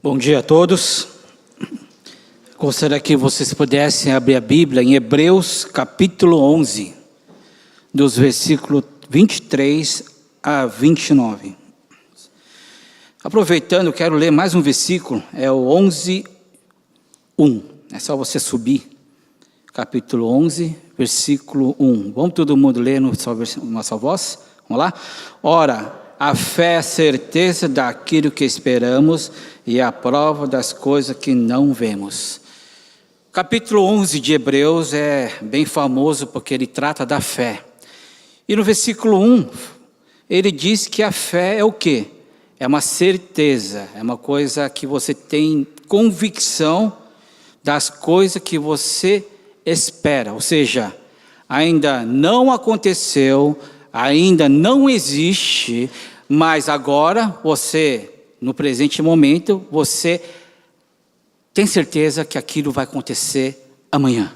Bom dia a todos. Gostaria que vocês pudessem abrir a Bíblia em Hebreus capítulo 11, dos versículos 23 a 29. Aproveitando, quero ler mais um versículo, é o 11:1. É só você subir, capítulo 11, versículo 1. Vamos todo mundo ler uma só voz? Vamos lá? Ora, a fé é a certeza daquilo que esperamos e a prova das coisas que não vemos. Capítulo 11 de Hebreus é bem famoso porque ele trata da fé. E no versículo 1, ele diz que a fé é o quê? É uma certeza, é uma coisa que você tem convicção das coisas que você espera. Ou seja, ainda não aconteceu, ainda não existe, mas agora você, no presente momento, você tem certeza que aquilo vai acontecer amanhã.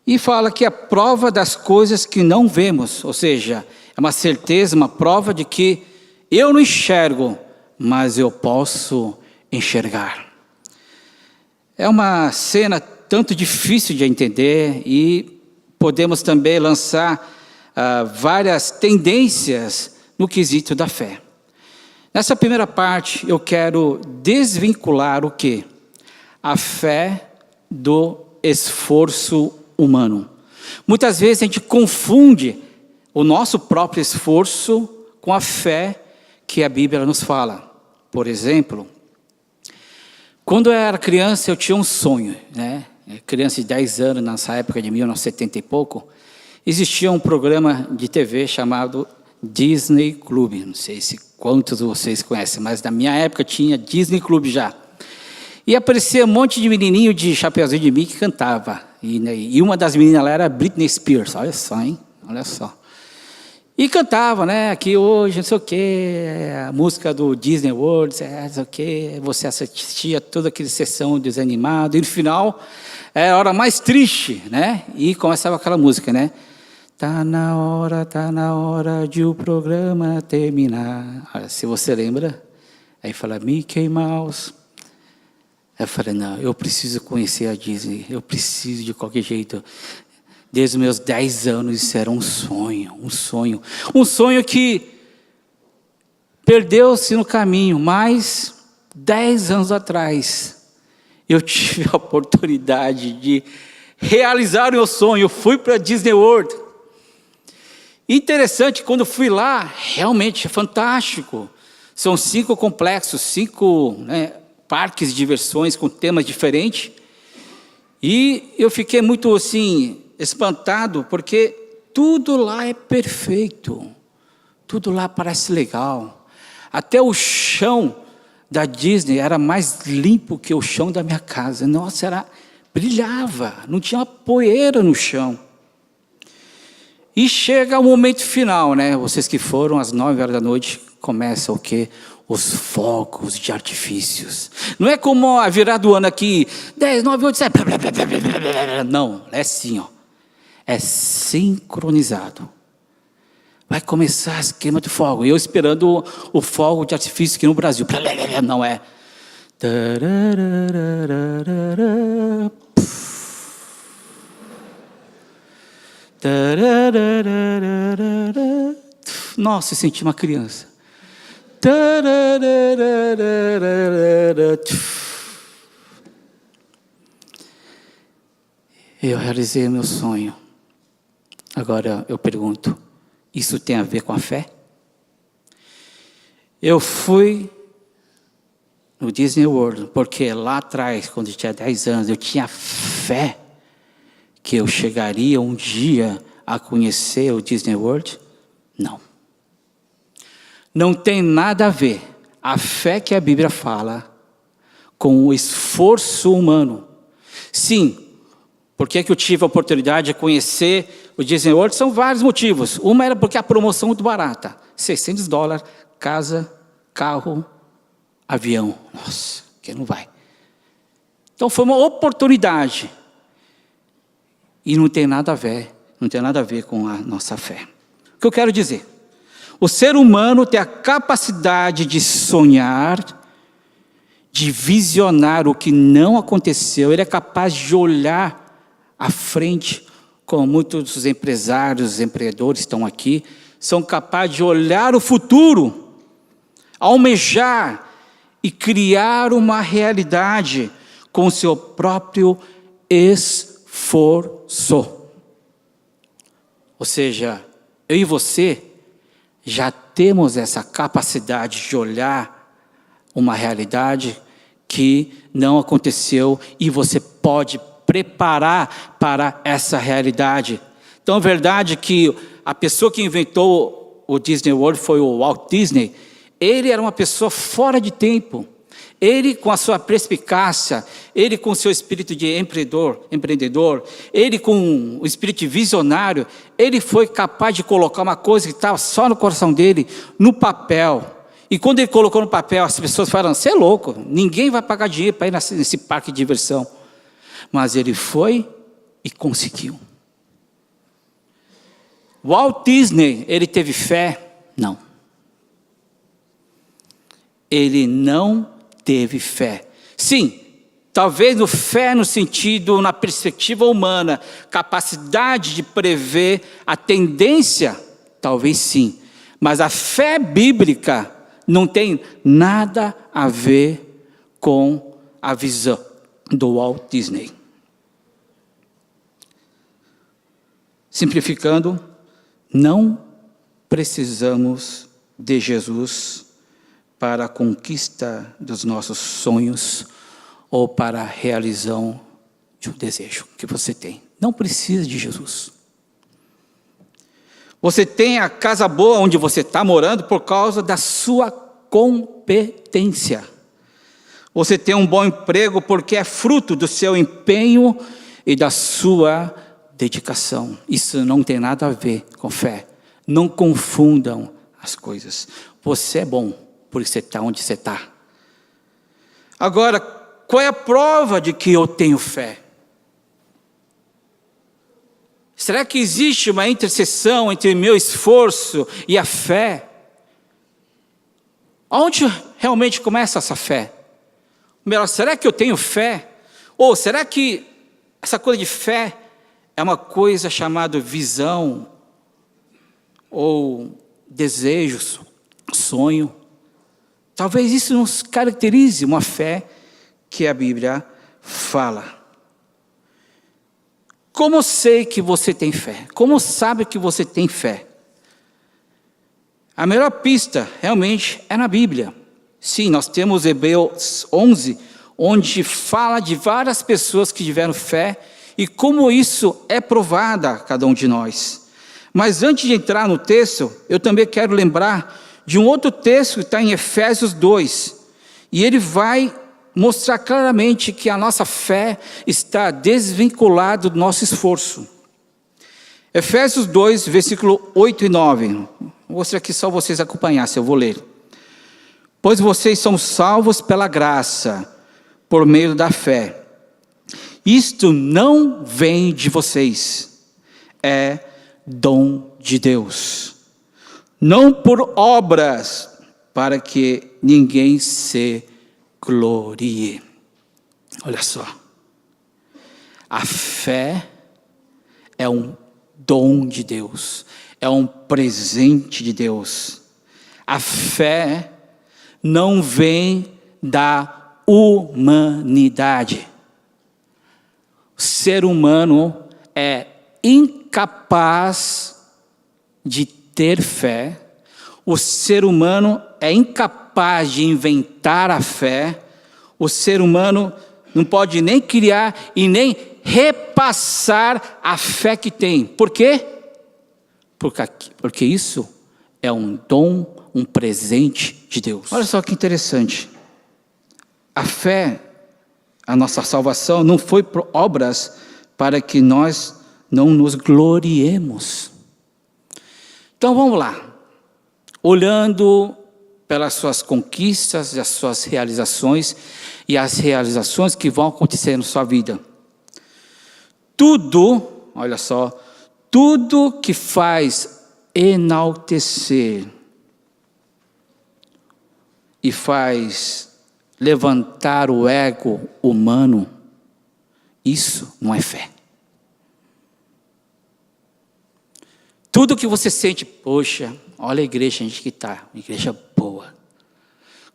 E fala que a prova das coisas que não vemos, ou seja, é uma certeza, uma prova de que eu não enxergo, mas eu posso enxergar. É uma cena tanto difícil de entender e podemos também lançar várias tendências no quesito da fé. Nessa primeira parte, eu quero desvincular o quê? A fé do esforço humano. Muitas vezes a gente confunde o nosso próprio esforço com a fé que a Bíblia nos fala. Por exemplo, quando eu era criança, eu tinha um sonho, né? Criança de 10 anos, nessa época de 1970 e pouco, existia um programa de TV chamado Disney Club. Não sei se quantos de vocês conhecem, mas na minha época tinha Disney Club já. E aparecia um monte de menininho de chapeuzinho de Mickey que cantava. E uma das meninas lá era Britney Spears. Olha só, hein? Olha só. E cantava, né? Aqui hoje, não sei o quê, a música do Disney World, não sei o quê. Você assistia toda aquela sessão desanimada. E no final, era a hora mais triste, né? E começava aquela música, né? Tá na hora de o programa terminar. Olha, se você lembra, aí fala Mickey Mouse. Eu falei, não, eu preciso conhecer a Disney, eu preciso de qualquer jeito. Desde os meus 10 anos isso era um sonho. Um sonho que perdeu-se no caminho, mas 10 anos atrás eu tive a oportunidade de realizar o meu sonho. Eu fui para a Disney World. Interessante, quando fui lá, realmente é fantástico. São 5 complexos, 5 parques de diversões com temas diferentes. E eu fiquei muito assim, espantado, porque tudo lá é perfeito. Tudo lá parece legal. Até o chão da Disney era mais limpo que o chão da minha casa. Nossa, brilhava, não tinha uma poeira no chão. E chega o momento final, né? Vocês que foram às 9 horas da noite, começa o quê? Os fogos de artifícios. Não é como a virada do ano aqui, 10, 9, 8, 7. Não, é assim, ó. É sincronizado. Vai começar a queima de fogo. E eu esperando o fogo de artifício aqui no Brasil. Não é. Nossa, eu senti uma criança. Eu realizei meu sonho. Agora eu pergunto, isso tem a ver com a fé? Eu fui no Disney World, porque lá atrás, quando eu tinha 10 anos, eu tinha fé que eu chegaria um dia a conhecer o Disney World? Não. Não tem nada a ver a fé que a Bíblia fala com o esforço humano. Sim, porque eu tive a oportunidade de conhecer o Disney World? São vários motivos. Uma era porque a promoção é muito barata. $600, casa, carro, avião. Nossa, quem não vai? Então foi uma oportunidade. E não tem nada a ver com a nossa fé. O que eu quero dizer? O ser humano tem a capacidade de sonhar de visionar o que não aconteceu, ele é capaz de olhar à frente, como muitos dos empresários, empreendedores estão aqui, são capazes de olhar o futuro, almejar e criar uma realidade com o seu próprio esforço. Ou seja, eu e você já temos essa capacidade de olhar uma realidade que não aconteceu e você pode preparar para essa realidade. Então, é verdade que a pessoa que inventou o Disney World foi o Walt Disney. Ele era uma pessoa fora de tempo. Ele, com a sua perspicácia, ele com o seu espírito de empreendedor, ele com o espírito visionário, ele foi capaz de colocar uma coisa que estava só no coração dele, no papel. E quando ele colocou no papel, as pessoas falaram, você é louco, ninguém vai pagar dinheiro para ir nesse parque de diversão. Mas ele foi e conseguiu. Walt Disney, ele teve fé? Não. Ele não teve fé. Sim, talvez no fé no sentido, na perspectiva humana, capacidade de prever a tendência, talvez sim. Mas a fé bíblica não tem nada a ver com a visão do Walt Disney. Simplificando, não precisamos de Jesus para a conquista dos nossos sonhos ou para a realização de um desejo que você tem. Não precisa de Jesus. Você tem a casa boa onde você está morando por causa da sua competência. Você tem um bom emprego porque é fruto do seu empenho e da sua dedicação. Isso não tem nada a ver com fé. Não confundam as coisas. Você é bom porque você está onde você está. Agora, qual é a prova de que eu tenho fé? Será que existe uma interseção entre o meu esforço e a fé? Onde realmente começa essa fé? Melhor, será que eu tenho fé? Ou será que essa coisa de fé é uma coisa chamada visão? Ou desejo, sonho? Talvez isso nos caracterize uma fé que a Bíblia fala. Como sei que você tem fé? Como sabe que você tem fé? A melhor pista, realmente, é na Bíblia. Sim, nós temos Hebreus 11, onde fala de várias pessoas que tiveram fé e como isso é provado a cada um de nós. Mas antes de entrar no texto, eu também quero lembrar de um outro texto que está em Efésios 2. E ele vai mostrar claramente que a nossa fé está desvinculada do nosso esforço. Efésios 2, versículo 8 e 9. Vou mostrar aqui só vocês acompanhassem, eu vou ler. Pois vocês são salvos pela graça, por meio da fé. Isto não vem de vocês, é dom de Deus. Não por obras, para que ninguém se glorie. Olha só. A fé é um dom de Deus, é um presente de Deus. A fé não vem da humanidade. O ser humano é incapaz de ter fé. O ser humano é incapaz de inventar a fé. O ser humano não pode nem criar e nem repassar a fé que tem. Por quê? Porque isso é um dom, um presente de Deus. Olha só que interessante. A fé, a nossa salvação, não foi por obras para que nós não nos gloriemos. Então vamos lá. Olhando pelas suas conquistas, as suas realizações e as realizações que vão acontecer na sua vida. Tudo, olha só, tudo que faz enaltecer e faz levantar o ego humano, isso não é fé. Tudo que você sente, poxa, olha a igreja, a gente que está, uma igreja boa.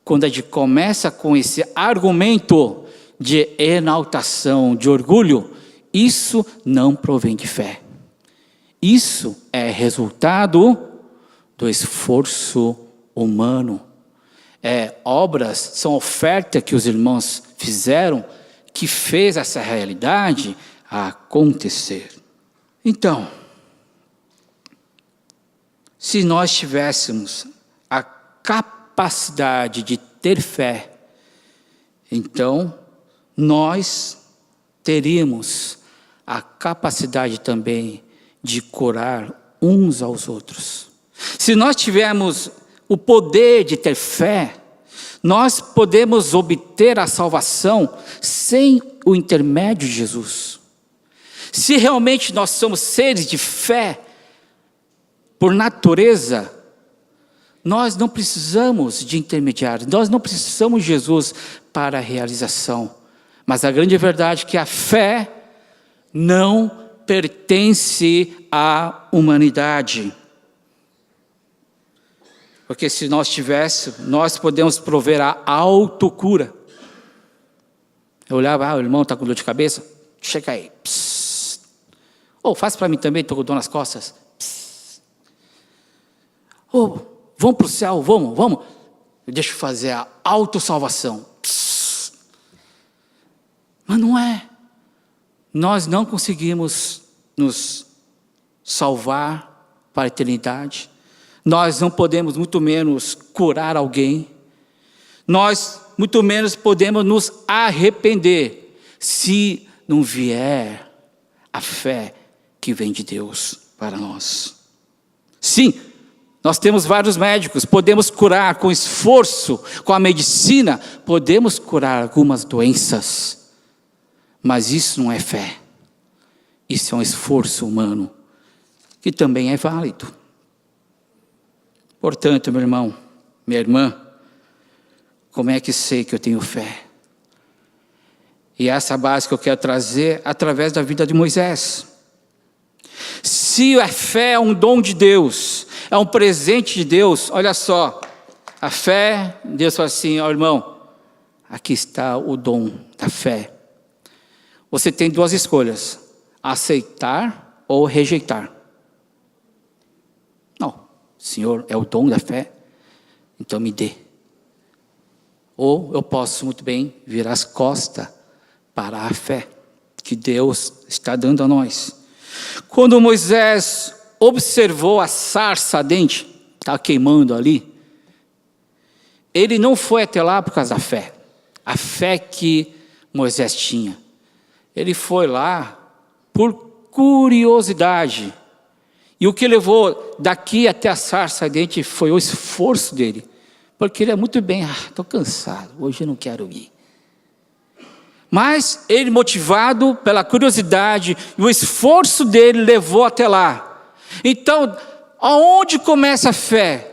Quando a gente começa com esse argumento de exaltação, de orgulho, isso não provém de fé. Isso é resultado do esforço humano. Obras, são ofertas que os irmãos fizeram, que fez essa realidade acontecer. Então, se nós tivéssemos a capacidade de ter fé, então nós teríamos a capacidade também de curar uns aos outros. Se nós tivermos o poder de ter fé, nós podemos obter a salvação sem o intermédio de Jesus. Se realmente nós somos seres de fé, por natureza, nós não precisamos de intermediários, nós não precisamos de Jesus para a realização. Mas a grande verdade é que a fé não pertence à humanidade. Porque se nós tivéssemos, nós podemos prover a autocura. Eu olhava, o irmão está com dor de cabeça, chega aí. Faz para mim também, estou com dor nas costas. Vamos para o céu, vamos. Deixa eu fazer a autossalvação. Mas não é. Nós não conseguimos nos salvar para a eternidade. Nós não podemos, muito menos, curar alguém. Nós, muito menos, podemos nos arrepender, se não vier a fé que vem de Deus para nós. Sim, nós temos vários médicos, podemos curar com esforço, com a medicina, podemos curar algumas doenças, mas isso não é fé. Isso é um esforço humano, que também é válido. Portanto, meu irmão, minha irmã, como é que sei que eu tenho fé? E essa base que eu quero trazer através da vida de Moisés. Se a fé é um dom de Deus, é um presente de Deus, olha só, a fé, Deus fala assim, irmão, aqui está o dom da fé. Você tem duas escolhas, aceitar ou rejeitar. Não, Senhor, é o dom da fé, então me dê. Ou eu posso muito bem virar as costas para a fé que Deus está dando a nós. Quando Moisés observou a sarça ardente, estava queimando ali, ele não foi até lá por causa da fé, a fé que Moisés tinha. Ele foi lá por curiosidade. E o que levou daqui até a sarça ardente foi o esforço dele. Porque ele é muito bem, estou cansado, hoje eu não quero ir. Mas ele, motivado pela curiosidade, e o esforço dele levou até lá. Então, aonde começa a fé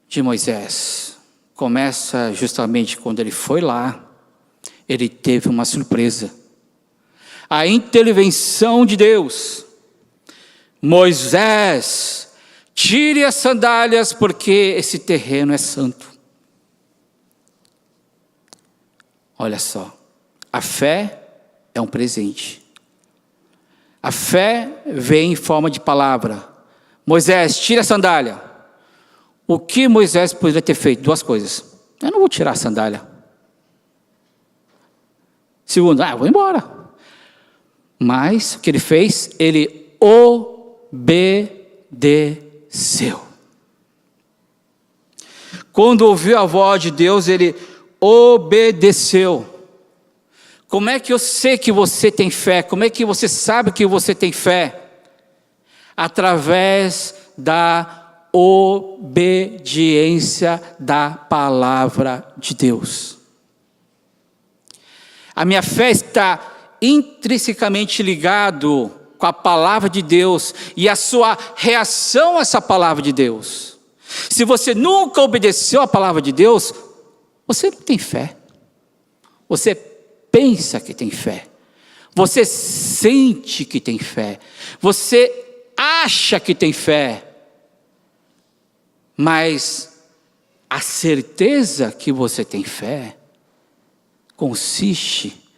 de Moisés? Começa justamente quando ele foi lá, ele teve uma surpresa. A intervenção de Deus. Moisés, tire as sandálias porque esse terreno é santo. Olha só, a fé é um presente. A fé vem em forma de palavra. Moisés, tira a sandália. O que Moisés poderia ter feito? Duas coisas. Eu não vou tirar a sandália. Segundo, eu vou embora. Mas o que ele fez? Ele obedeceu. Quando ouviu a voz de Deus, ele obedeceu. Como é que eu sei que você tem fé? Como é que você sabe que você tem fé? Através da obediência da palavra de Deus. A minha fé está intrinsecamente ligado com a palavra de Deus e a sua reação a essa palavra de Deus. Se você nunca obedeceu a palavra de Deus, Você não tem fé. Você pensa que tem fé. Você sente que tem fé. Você acha que tem fé. Mas a certeza que você tem fé consiste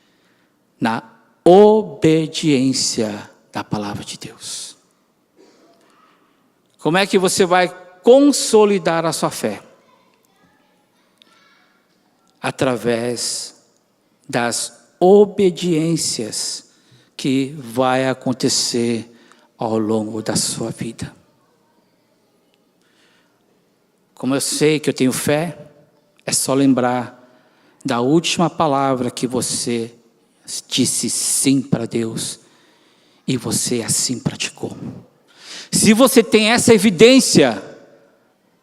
na obediência da palavra de Deus. Como é que você vai consolidar a sua fé? Através das obediências que vai acontecer ao longo da sua vida. Como eu sei que eu tenho fé, é só lembrar da última palavra que você disse sim para Deus e você assim praticou. Se você tem essa evidência,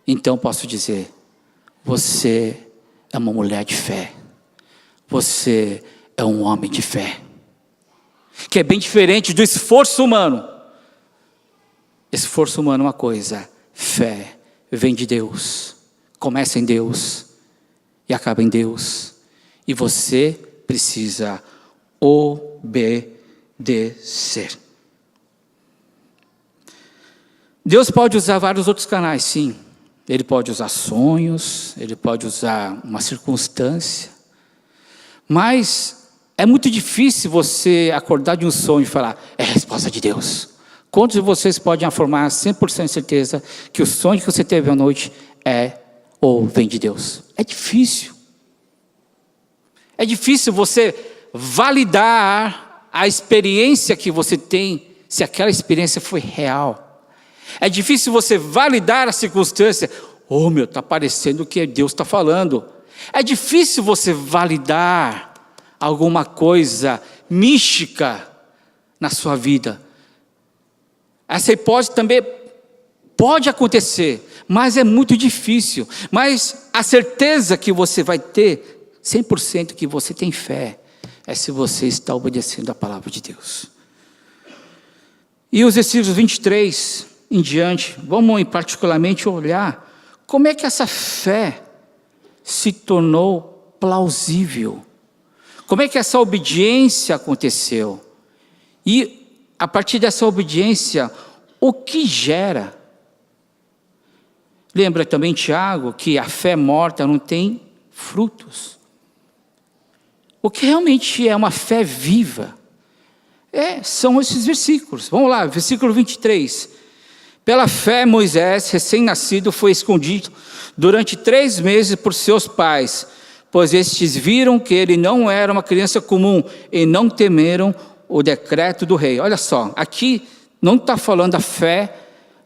então posso dizer, você é uma mulher de fé. Você é um homem de fé. Que é bem diferente do esforço humano. Esforço humano é uma coisa, fé vem de Deus, começa em Deus e acaba em Deus. E você precisa obedecer. Deus pode usar vários outros canais, sim. Ele pode usar sonhos, ele pode usar uma circunstância. Mas é muito difícil você acordar de um sonho e falar, é a resposta de Deus. Quantos de vocês podem afirmar 100% de certeza que o sonho que você teve à noite é ou vem de Deus? É difícil. É difícil você validar a experiência que você tem, se aquela experiência foi real. É difícil você validar a circunstância. Oh, meu, está parecendo que Deus está falando. É difícil você validar alguma coisa mística na sua vida. Essa hipótese também pode acontecer, mas é muito difícil. Mas a certeza que você vai ter, 100% que você tem fé, é se você está obedecendo a palavra de Deus. E os versículos 23 em diante, vamos particularmente olhar como é que essa fé se tornou plausível. Como é que essa obediência aconteceu? E a partir dessa obediência, o que gera? Lembra também Tiago que a fé morta não tem frutos. O que realmente é uma fé viva? São esses versículos. Vamos lá, versículo 23. Pela fé, Moisés, recém-nascido, foi escondido durante 3 meses por seus pais, pois estes viram que ele não era uma criança comum e não temeram o decreto do rei. Olha só, aqui não está falando a fé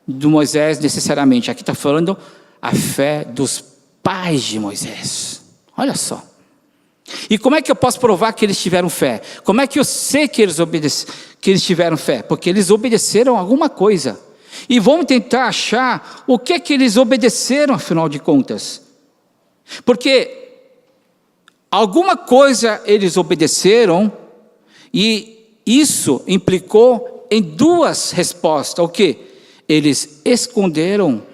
de Moisés necessariamente, aqui está falando a fé dos pais de Moisés. Olha só. E como é que eu posso provar que eles tiveram fé? Como é que eu sei que eles tiveram fé? Porque eles obedeceram alguma coisa. E vamos tentar achar o que é que eles obedeceram, afinal de contas. Porque alguma coisa eles obedeceram e isso implicou em 2 respostas. O quê? Eles esconderam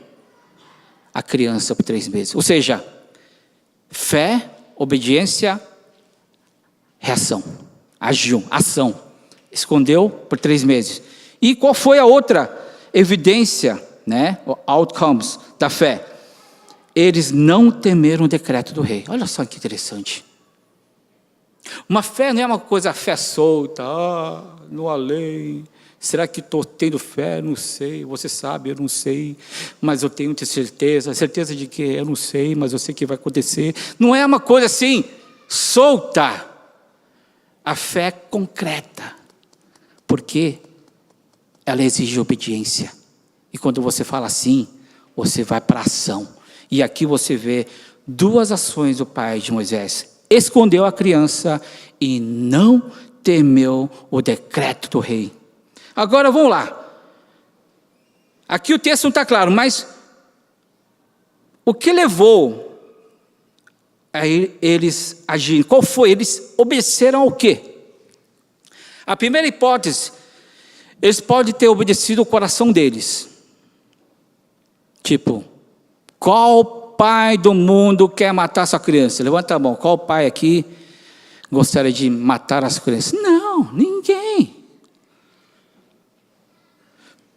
a criança por 3 meses. Ou seja, fé, obediência, reação. Agiu, ação. Escondeu por 3 meses. E qual foi a outra evidência, outcomes da fé? Eles não temeram o decreto do rei. Olha só que interessante. Uma fé não é uma coisa, fé solta, não há lei. Será que estou tendo fé? Não sei. Você sabe, eu não sei. Mas eu tenho certeza. Certeza de que eu não sei, mas eu sei que vai acontecer. Não é uma coisa assim, solta. A fé é concreta. Porque ela exige obediência. E quando você fala assim, você vai para a ação. E aqui você vê 2 ações do pai de Moisés. Escondeu a criança e não temeu o decreto do rei. Agora vamos lá. Aqui o texto não está claro, mas o que levou a eles agirem? Qual foi? Eles obedeceram ao quê? A primeira hipótese, eles podem ter obedecido o coração deles. Tipo, qual pai do mundo quer matar sua criança? Levanta a mão. Qual pai aqui gostaria de matar as crianças? Não, ninguém.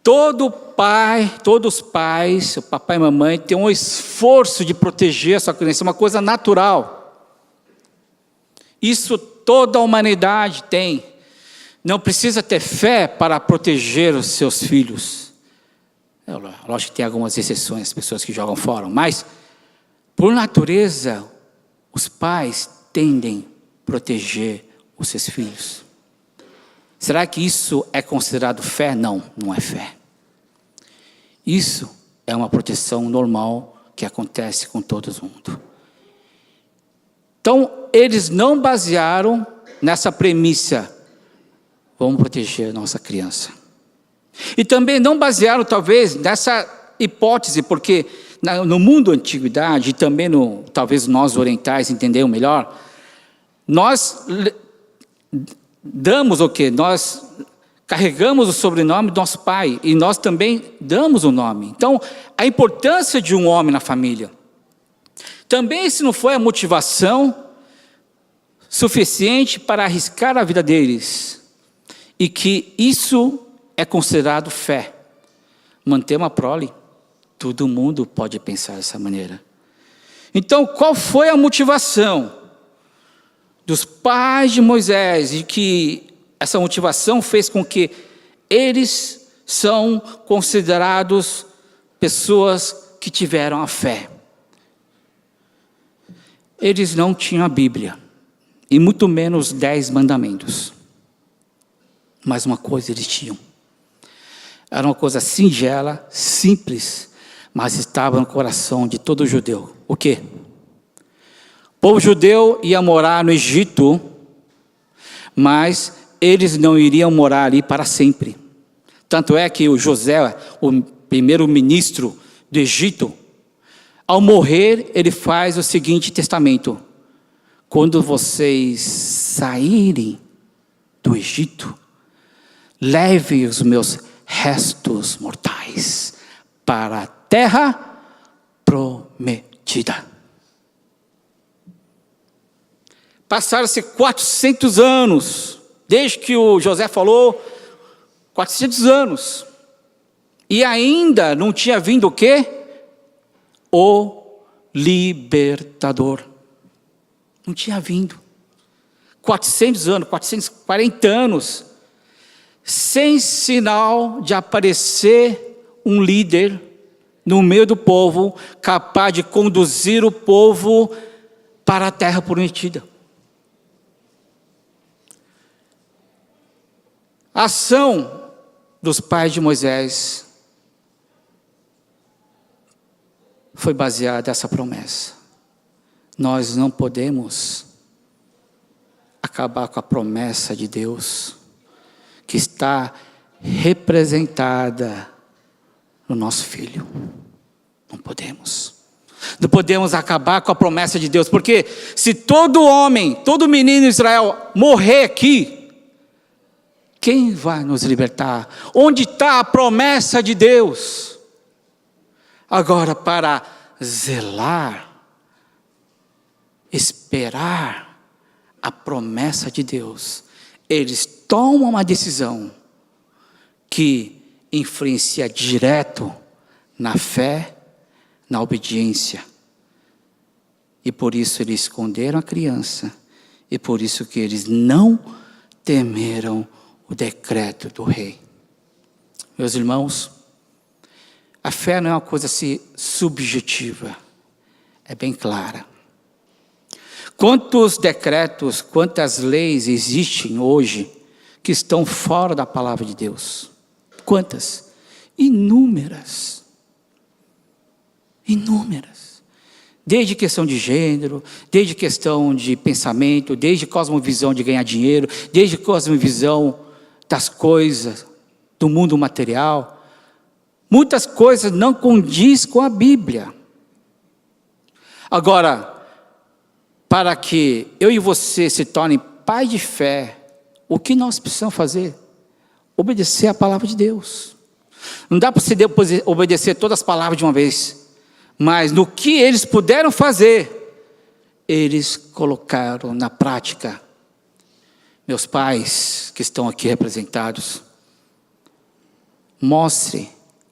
Todo pai, todos os pais, o papai e a mamãe, tem um esforço de proteger a sua criança, é uma coisa natural. Isso toda a humanidade tem. Não precisa ter fé para proteger os seus filhos. Lógico que tem algumas exceções, pessoas que jogam fora, mas, por natureza, os pais tendem a proteger os seus filhos. Será que isso é considerado fé? Não, não é fé. Isso é uma proteção normal que acontece com todo mundo. Então, eles não basearam nessa premissa, vamos proteger nossa criança. E também não basearam, talvez, nessa hipótese, porque no mundo da antiguidade, e também talvez nós orientais entendemos melhor, nós damos o quê? Nós carregamos o sobrenome do nosso pai, e nós também damos o nome. Então, a importância de um homem na família. Também se não foi a motivação suficiente para arriscar a vida deles, e que isso é considerado fé. Manter uma prole, todo mundo pode pensar dessa maneira. Então, qual foi a motivação dos pais de Moisés, e que essa motivação fez com que eles são considerados pessoas que tiveram a fé? Eles não tinham a Bíblia, e muito menos 10 mandamentos. Mas uma coisa eles tinham. Era uma coisa singela, simples, mas estava no coração de todo judeu. O quê? O povo judeu ia morar no Egito, mas eles não iriam morar ali para sempre. Tanto é que o José, o primeiro-ministro do Egito, ao morrer, ele faz o seguinte testamento: quando vocês saírem do Egito, levem os meus restos mortais para a terra prometida. Passaram-se 400 anos, desde que o José falou, 400 anos, e ainda não tinha vindo o quê? O libertador. Não tinha vindo. 400 anos, 440 anos, sem sinal de aparecer um líder no meio do povo, capaz de conduzir o povo para a terra prometida. A ação dos pais de Moisés foi baseada nessa promessa. Nós não podemos acabar com a promessa de Deus, que está representada no nosso filho. Não podemos. Não podemos acabar com a promessa de Deus, porque se todo homem, todo menino de Israel morrer aqui, quem vai nos libertar? Onde está a promessa de Deus? Agora, para zelar, esperar a promessa de Deus, eles tomam uma decisão que influencia direto na fé, na obediência. E por isso eles esconderam a criança, e por isso que eles não temeram o decreto do rei. Meus irmãos, a fé não é uma coisa assim subjetiva, é bem clara. Quantos decretos, quantas leis existem hoje que estão fora da palavra de Deus? Quantas? Inúmeras. Inúmeras. Desde questão de gênero, desde questão de pensamento, desde cosmovisão de ganhar dinheiro, desde cosmovisão das coisas, do mundo material. Muitas coisas não condiz com a Bíblia. Agora, para que eu e você se tornem pai de fé, o que nós precisamos fazer? Obedecer a palavra de Deus. Não dá para você obedecer todas as palavras de uma vez, Mas no que eles puderam fazer, eles colocaram na prática. Meus pais que estão aqui representados, mostre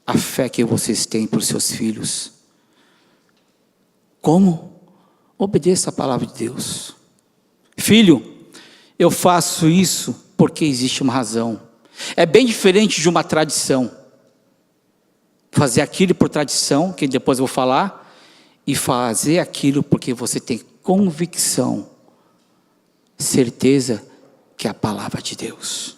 a fé que vocês têm para os seus filhos. Como? Obedeça a palavra de Deus. Filho, eu faço isso porque existe uma razão. É bem diferente de uma tradição. Fazer aquilo por tradição, que depois eu vou falar, e fazer aquilo porque você tem convicção, certeza que é a palavra de Deus.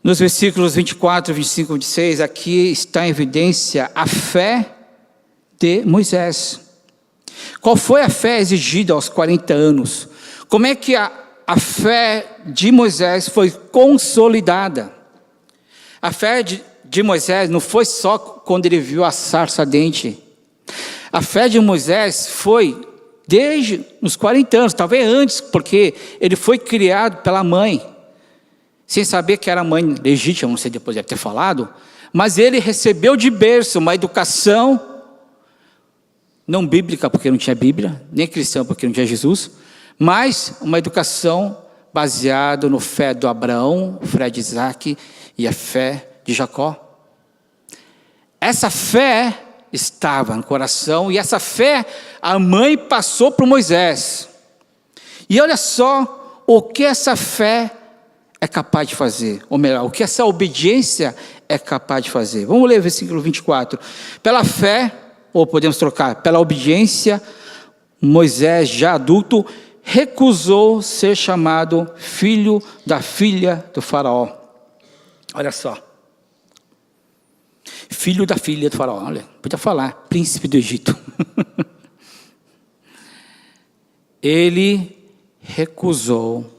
Nos versículos 24, 25 e 26, aqui está em evidência a fé de Moisés. Qual foi a fé exigida aos 40 anos? Como é que a fé de Moisés foi consolidada? A fé de Moisés não foi só quando ele viu a sarça ardente. A fé de Moisés foi desde os 40 anos, talvez antes, porque ele foi criado pela mãe, sem saber que era mãe legítima, não sei, depois deve ter falado, mas ele recebeu de berço uma educação, não bíblica, porque não tinha Bíblia, nem cristã, porque não tinha Jesus, mas uma educação baseada no fé do Abraão, fé de Isaac e a fé de Jacó. Essa fé estava no coração, e essa fé a mãe passou para Moisés. E olha só o que essa fé é capaz de fazer, ou melhor, o que essa obediência é capaz de fazer. Vamos ler o versículo 24. Pela fé, ou podemos trocar, pela obediência, Moisés, já adulto, recusou ser chamado filho da filha do faraó. Olha só. Filho da filha do faraó, olha, podia falar, príncipe do Egito. Ele recusou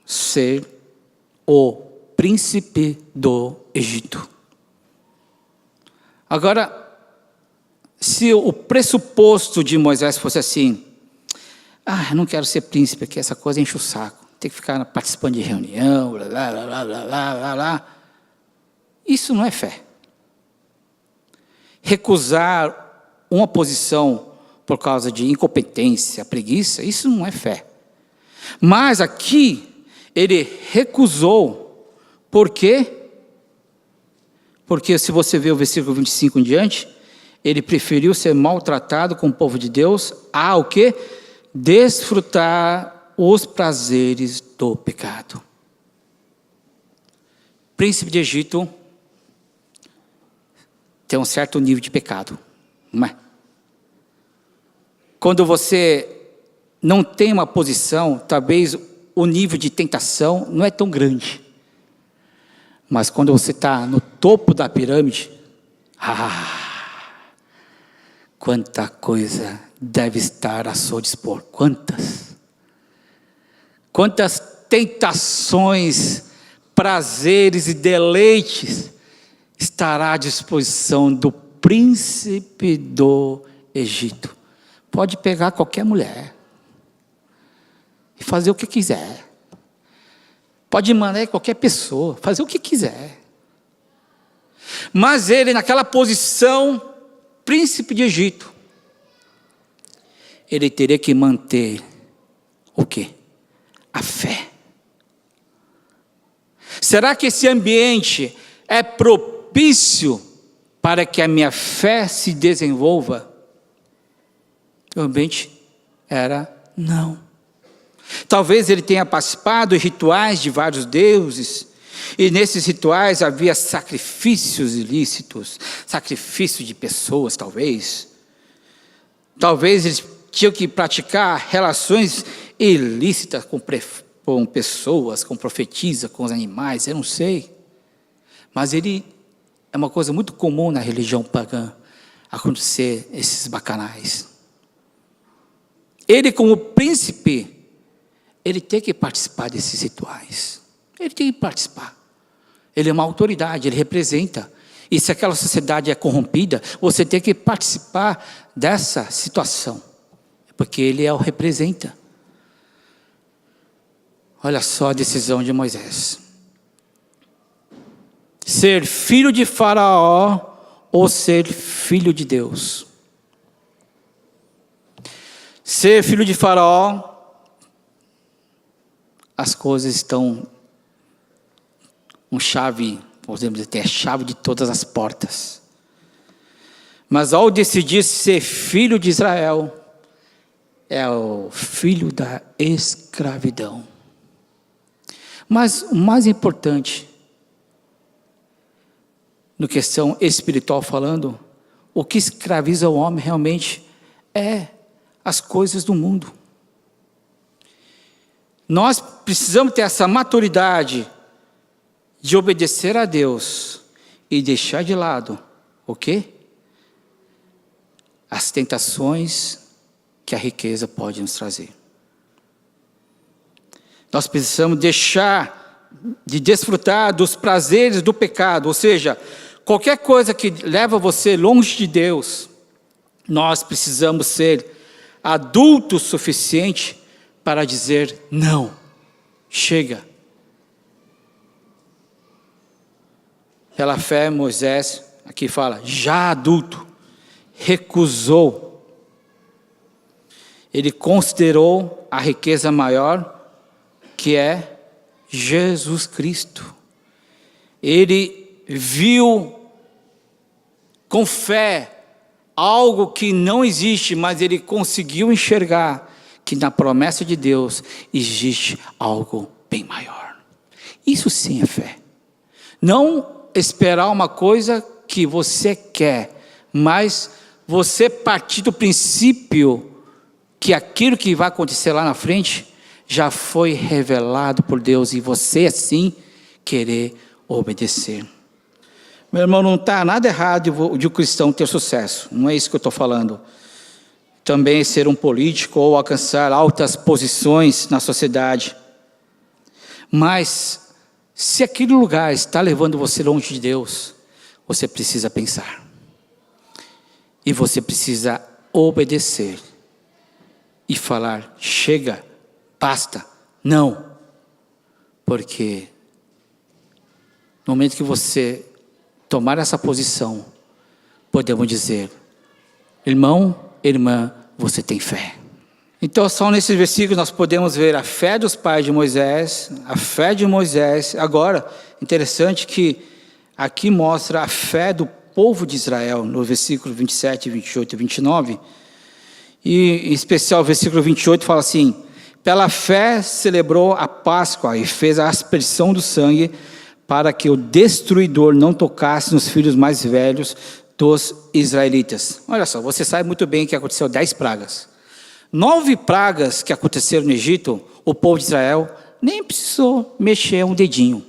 ser o príncipe do Egito. Agora, se o pressuposto de Moisés fosse assim, eu não quero ser príncipe aqui, essa coisa enche o saco, tem que ficar participando de reunião, blá, blá, blá, blá, blá, blá, blá. Isso não é fé. Recusar uma posição por causa de incompetência, preguiça, isso não é fé. Mas aqui, ele recusou, por quê? Porque se você ver o versículo 25 em diante, ele preferiu ser maltratado com o povo de Deus a o quê? Desfrutar os prazeres do pecado. Príncipe de Egito tem um certo nível de pecado, não é? Quando você não tem uma posição, talvez o nível de tentação não é tão grande. Mas quando você está no topo da pirâmide, quanta coisa deve estar a seu dispor. Quantas tentações, prazeres e deleites estará à disposição do príncipe do Egito. Pode pegar qualquer mulher e fazer o que quiser. Pode mandar qualquer pessoa fazer o que quiser. Mas ele, naquela posição, príncipe de Egito, ele teria que manter o quê? A fé. Será que esse ambiente é propício para que a minha fé se desenvolva? O ambiente era não. Talvez ele tenha participado de rituais de vários deuses, e nesses rituais havia sacrifícios ilícitos, sacrifício de pessoas, talvez. Talvez eles tinham que praticar relações ilícitas com pessoas, com profetisas, com os animais, eu não sei. Mas é uma coisa muito comum na religião pagã, acontecer esses bacanais. Ele, como príncipe, ele tem que participar desses rituais. Ele tem que participar. Ele é uma autoridade, ele representa. E se aquela sociedade é corrompida, você tem que participar dessa situação. Porque ele o representa. Olha só a decisão de Moisés. Ser filho de Faraó o ser filho de Deus. Ser filho de Faraó, as coisas estão podemos dizer, tem a chave de todas as portas. Mas ao decidir ser filho de Israel, é o filho da escravidão. Mas o mais importante, no questão espiritual falando, o que escraviza o homem realmente é as coisas do mundo. Nós precisamos ter essa maturidade de obedecer a Deus e deixar de lado o quê? As tentações que a riqueza pode nos trazer. Nós precisamos deixar de desfrutar dos prazeres do pecado, ou seja, qualquer coisa que leva você longe de Deus, nós precisamos ser adultos suficiente para dizer não, chega. Pela fé, Moisés, aqui fala, já adulto, recusou. Ele considerou a riqueza maior, que é Jesus Cristo. Ele viu com fé algo que não existe, mas ele conseguiu enxergar que na promessa de Deus existe algo bem maior. Isso sim é fé. Não esperar uma coisa que você quer, mas você partir do princípio que aquilo que vai acontecer lá na frente já foi revelado por Deus e você assim querer obedecer. Meu irmão, não está nada errado de um cristão ter sucesso, não é isso que eu estou falando. Também ser um político ou alcançar altas posições na sociedade. Mas se aquele lugar está levando você longe de Deus, você precisa pensar. E você precisa obedecer. E falar, chega, basta, não. Porque no momento que você tomar essa posição, podemos dizer, irmão, irmã, você tem fé. Então, só nesses versículos nós podemos ver a fé dos pais de Moisés, a fé de Moisés. Agora, interessante que aqui mostra a fé do povo de Israel, no versículo 27, 28 e 29. E, em especial, o versículo 28 fala assim, pela fé celebrou a Páscoa e fez a aspersão do sangue para que o destruidor não tocasse nos filhos mais velhos dos israelitas. Olha só, você sabe muito bem que aconteceu 10 pragas. 9 pragas que aconteceram no Egito, o povo de Israel nem precisou mexer um dedinho.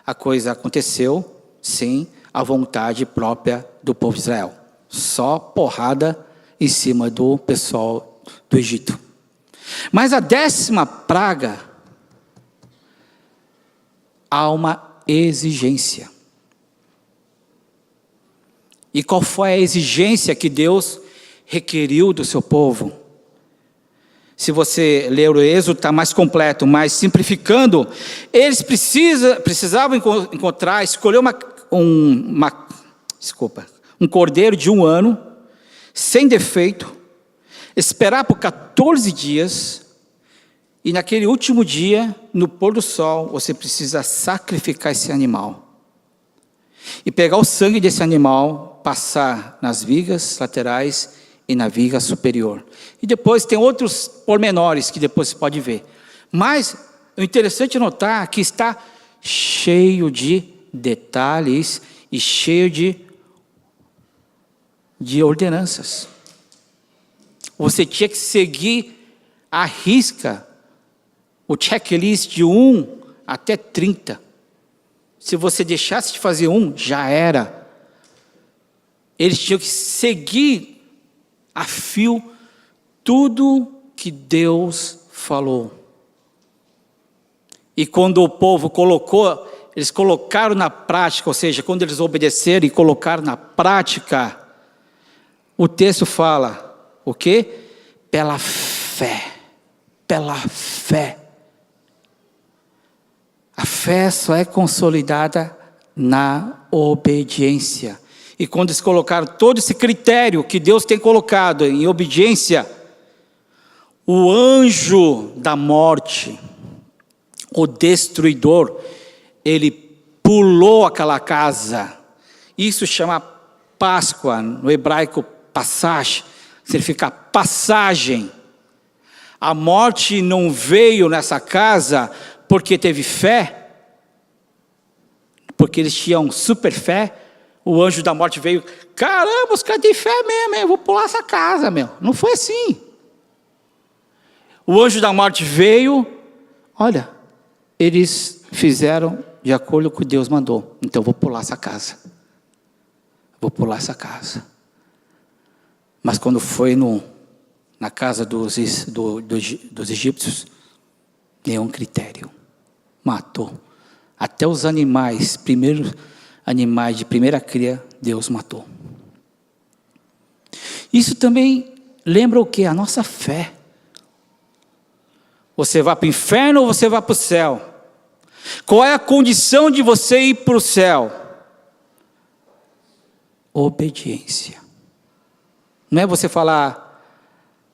A coisa aconteceu sem a vontade própria do povo de Israel. Só porrada em cima do pessoal do Egito. Mas a 10ª praga, há uma exigência. E qual foi a exigência que Deus requeriu do seu povo? Se você ler o Êxodo, está mais completo, mas simplificando, eles precisavam escolher um cordeiro de 1 ano, sem defeito, esperar por 14 dias, e naquele último dia, no pôr do sol, você precisa sacrificar esse animal. E pegar o sangue desse animal, passar nas vigas laterais e na viga superior. E depois tem outros pormenores que depois você pode ver. Mas o interessante é notar que está cheio de detalhes e cheio de ordenanças. Você tinha que seguir à risca o checklist de 1 até 30. Se você deixasse de fazer 1, já era. Eles tinham que seguir a fio tudo que Deus falou. E quando o povo eles colocaram na prática, ou seja, quando eles obedeceram e colocaram na prática, o texto fala, o quê? Pela fé. Pela fé. A fé só é consolidada na obediência. E quando eles colocaram todo esse critério que Deus tem colocado em obediência, o anjo da morte, o destruidor, ele pulou aquela casa. Isso chama Páscoa, no hebraico passagem, significa passagem. A morte não veio nessa casa porque teve fé, porque eles tinham super fé. O anjo da morte veio, caramba, os caras têm fé mesmo, eu vou pular essa casa, meu. Não foi assim. O anjo da morte veio, olha, eles fizeram de acordo com o que Deus mandou. Então eu vou pular essa casa. Vou pular essa casa. Mas quando foi na casa dos egípcios, nenhum critério. Matou. Até os animais, primeiros animais de primeira cria, Deus matou. Isso também lembra o quê? A nossa fé. Você vai para o inferno ou você vai para o céu? Qual é a condição de você ir para o céu? Obediência. Não é você falar,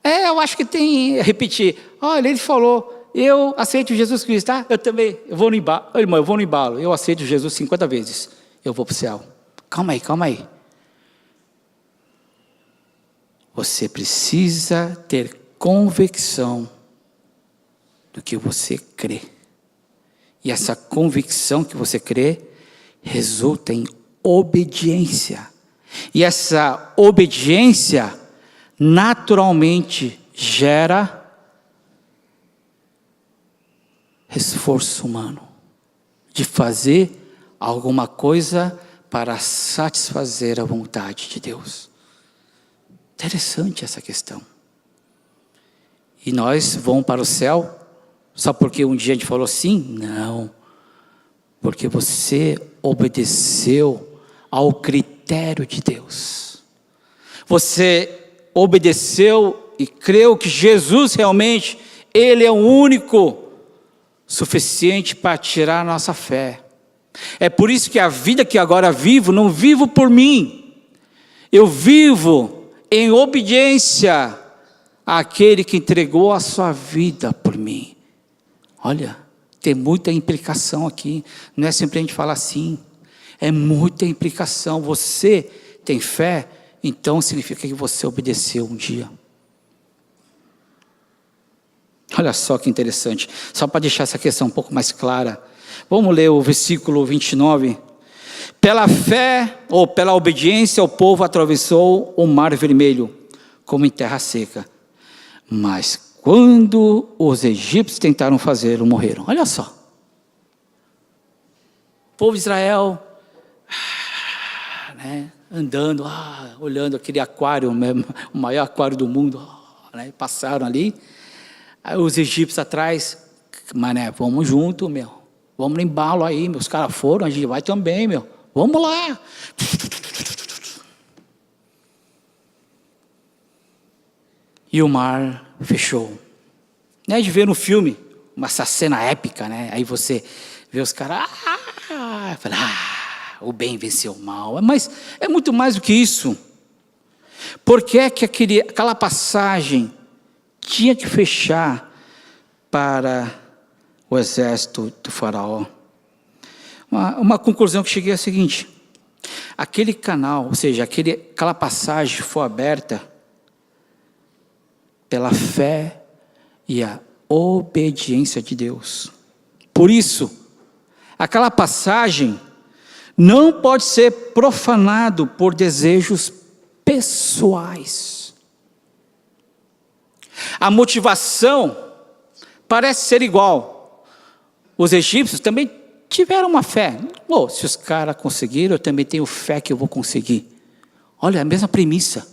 eu acho que tem, repetir, olha, ele falou, eu aceito Jesus Cristo, tá? Eu também, eu vou no embalo, irmão, eu vou no embalo, eu aceito Jesus 50 vezes, eu vou para o céu. Calma aí. Você precisa ter convicção do que você crê. E essa convicção que você crê resulta em obediência. E essa obediência naturalmente gera esforço humano de fazer alguma coisa para satisfazer a vontade de Deus. Interessante essa questão. E nós vamos para o céu só porque um dia a gente falou sim? Não. Porque você obedeceu ao critério de Deus. Você obedeceu e creu que Jesus realmente, Ele é o único suficiente para tirar a nossa fé. É por isso que a vida que agora vivo, não vivo por mim. Eu vivo em obediência àquele que entregou a sua vida por mim. Olha, tem muita implicação aqui. Não é simplesmente falar assim. É muita implicação. Você tem fé, então significa que você obedeceu um dia. Olha só que interessante. Só para deixar essa questão um pouco mais clara. Vamos ler o versículo 29. Pela fé ou pela obediência, o povo atravessou o mar vermelho, como em terra seca. Mas quando os egípcios tentaram fazê-lo, morreram. Olha só. O povo de Israel, andando, olhando aquele aquário, o maior aquário do mundo, passaram ali. Aí os egípcios atrás, mané, vamos junto, meu. Vamos no embalo aí, meus caras foram, a gente vai também, meu. Vamos lá. E o mar fechou. Né, de ver no filme, essa cena épica, né? Aí você vê os caras, o bem venceu o mal. Mas é muito mais do que isso. Por que é que aquela passagem tinha que fechar para o exército do faraó? Uma conclusão que cheguei é a seguinte: aquele canal, ou seja, aquela passagem foi aberta pela fé e a obediência de Deus. Por isso, aquela passagem não pode ser profanado por desejos pessoais. A motivação parece ser igual. Os egípcios também tiveram uma fé. Se os caras conseguiram, eu também tenho fé que eu vou conseguir. Olha, a mesma premissa.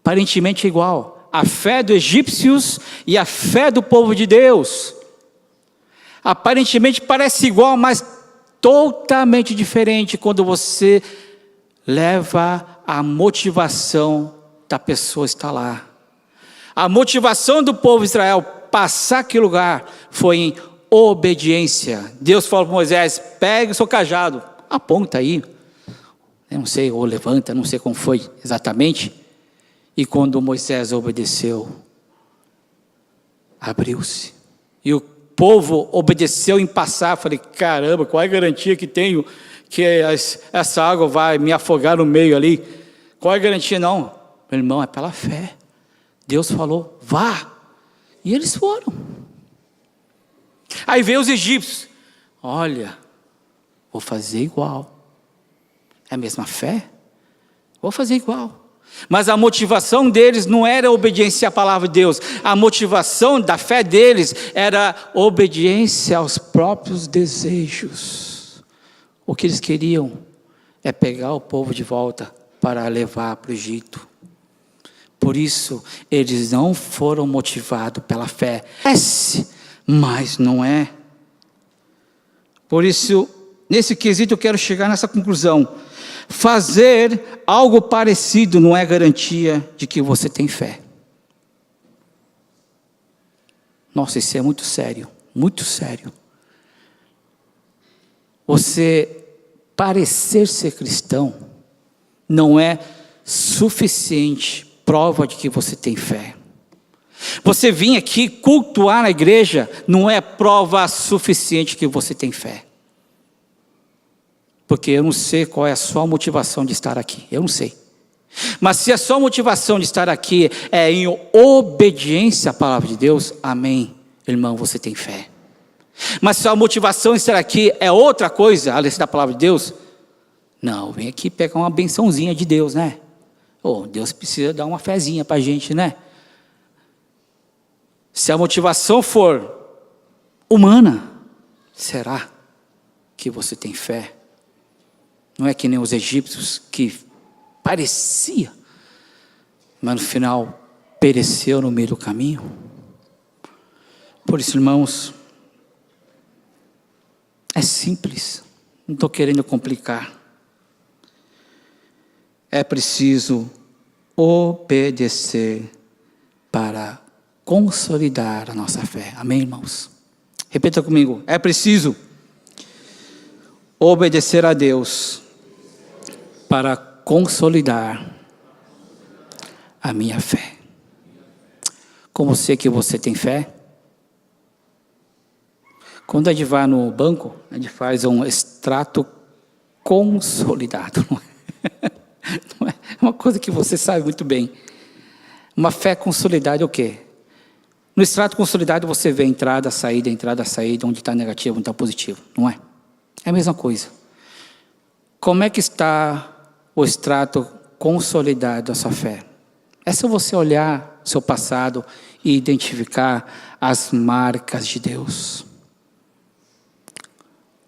Aparentemente igual. A fé dos egípcios e a fé do povo de Deus. Aparentemente parece igual, mas totalmente diferente quando você leva a motivação da pessoa estar lá. A motivação do povo de Israel passar aquele lugar foi em obediência. Deus falou para Moisés: pegue o seu cajado, aponta aí. eu não sei, ou levanta, não sei como foi exatamente. E quando Moisés obedeceu, abriu-se. E o povo obedeceu em passar. Falei, caramba, qual é a garantia que tenho que essa água vai me afogar no meio ali? Qual é a garantia? Não, meu irmão, é pela fé. Deus falou, vá. E eles foram. Aí veio os egípcios. Olha, vou fazer igual. É a mesma fé? Vou fazer igual. Mas a motivação deles não era obediência à palavra de Deus. A motivação da fé deles era obediência aos próprios desejos. O que eles queriam é pegar o povo de volta para levar para o Egito. Por isso, eles não foram motivados pela fé. Mas não é. Por isso, nesse quesito eu quero chegar nessa conclusão. Fazer algo parecido não é garantia de que você tem fé. Nossa, isso é muito sério, muito sério. Você parecer ser cristão não é suficiente prova de que você tem fé. Você vir aqui cultuar na igreja não é prova suficiente que você tem fé. Porque eu não sei qual é a sua motivação de estar aqui, eu não sei. Mas se a sua motivação de estar aqui é em obediência à palavra de Deus, amém, irmão, você tem fé. Mas se a motivação de estar aqui é outra coisa, além da palavra de Deus, não, vem aqui pegar uma bençãozinha de Deus, né? Deus precisa dar uma fezinha para a gente, né? Se a motivação for humana, será que você tem fé? Não é que nem os egípcios que parecia, mas no final pereceu no meio do caminho. Por isso, irmãos, é simples, não estou querendo complicar. É preciso obedecer para consolidar a nossa fé. Amém, irmãos? Repita comigo. É preciso obedecer a Deus para consolidar a minha fé. Como sei que você tem fé? Quando a gente vai no banco, a gente faz um extrato consolidado. Não é uma coisa que você sabe muito bem. Uma fé consolidada é o quê? No extrato consolidado você vê entrada, saída, onde está negativo, onde está positivo, não é? É a mesma coisa. Como é que está o extrato consolidado da sua fé? É só você olhar o seu passado e identificar as marcas de Deus.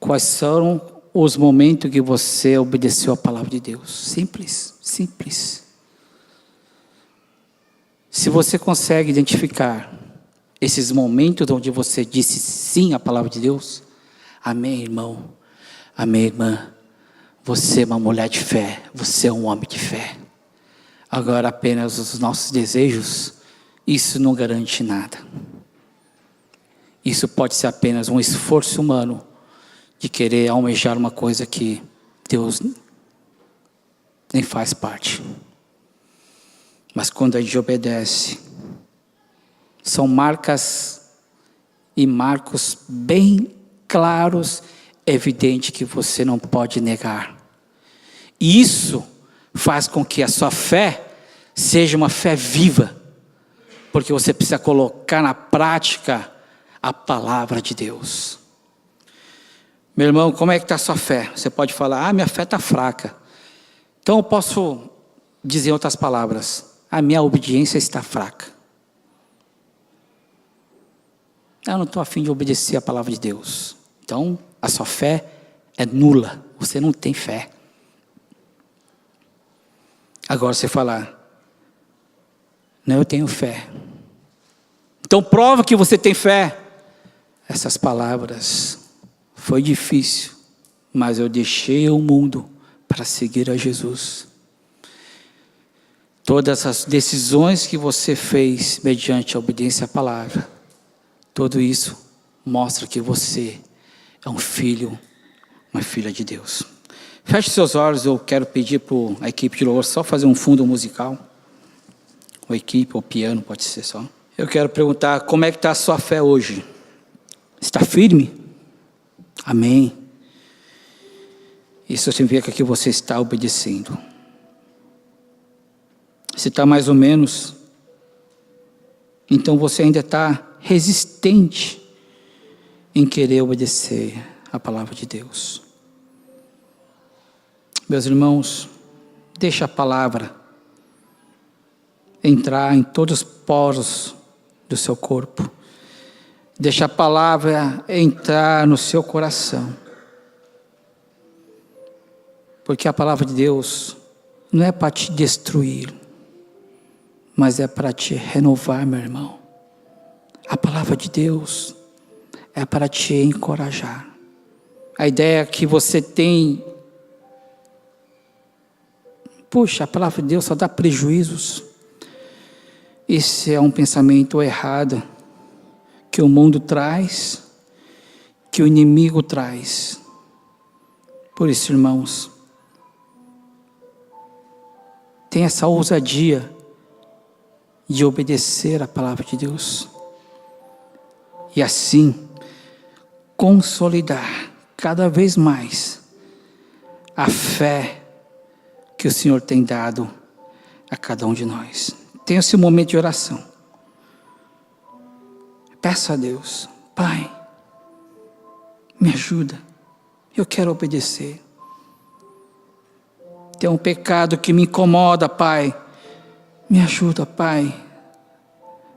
Quais são os momentos que você obedeceu a palavra de Deus? Simples, simples. Se você consegue identificar esses momentos onde você disse sim à palavra de Deus, amém, irmão, amém, irmã, você é uma mulher de fé, você é um homem de fé. Agora apenas os nossos desejos, isso não garante nada. Isso pode ser apenas um esforço humano de querer almejar uma coisa que Deus nem faz parte. Mas quando a gente obedece, são marcas e marcos bem claros, evidentes, que você não pode negar. E isso faz com que a sua fé seja uma fé viva, porque você precisa colocar na prática a palavra de Deus. Meu irmão, como é que está a sua fé? Você pode falar, minha fé está fraca. Então eu posso dizer em outras palavras, a minha obediência está fraca. Eu não estou a fim de obedecer a palavra de Deus. Então, a sua fé é nula. Você não tem fé. Agora você falar, não, eu tenho fé. Então prova que você tem fé. Essas palavras, foi difícil, mas eu deixei o mundo para seguir a Jesus. Todas as decisões que você fez mediante a obediência à palavra, tudo isso mostra que você é um filho, uma filha de Deus. Feche seus olhos, eu quero pedir para a equipe de louvor só fazer um fundo musical. Ou equipe, ou piano, pode ser só. Eu quero perguntar, como é que está a sua fé hoje? Está firme? Amém. Isso significa que você está obedecendo. Se está mais ou menos, então você ainda está resistente em querer obedecer a palavra de Deus. Meus irmãos, deixa a palavra entrar em todos os poros do seu corpo. Deixa a palavra entrar no seu coração. Porque a palavra de Deus não é para te destruir, mas é para te renovar, meu irmão. A palavra de Deus é para te encorajar. A ideia que você tem, puxa, a palavra de Deus só dá prejuízos. Esse é um pensamento errado que o mundo traz, que o inimigo traz. Por isso, irmãos, tenha essa ousadia de obedecer a palavra de Deus. E assim, consolidar cada vez mais a fé que o Senhor tem dado a cada um de nós. Tenha esse momento de oração. Peça a Deus, Pai, me ajuda, eu quero obedecer. Tem um pecado que me incomoda, Pai, me ajuda, Pai,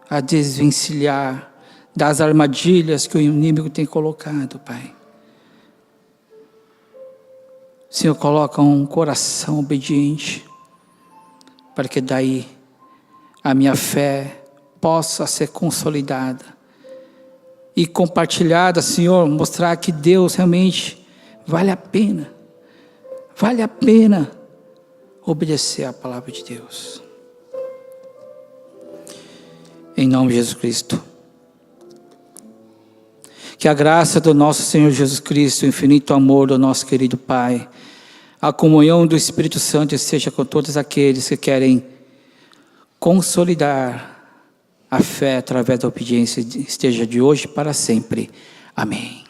a desvencilhar das armadilhas que o inimigo tem colocado, Pai. Senhor, coloca um coração obediente, para que daí a minha fé possa ser consolidada e compartilhada, Senhor, mostrar que Deus realmente vale a pena obedecer a palavra de Deus. Em nome de Jesus Cristo. Que a graça do nosso Senhor Jesus Cristo, o infinito amor do nosso querido Pai, a comunhão do Espírito Santo esteja com todos aqueles que querem consolidar a fé através da obediência, esteja de hoje para sempre. Amém.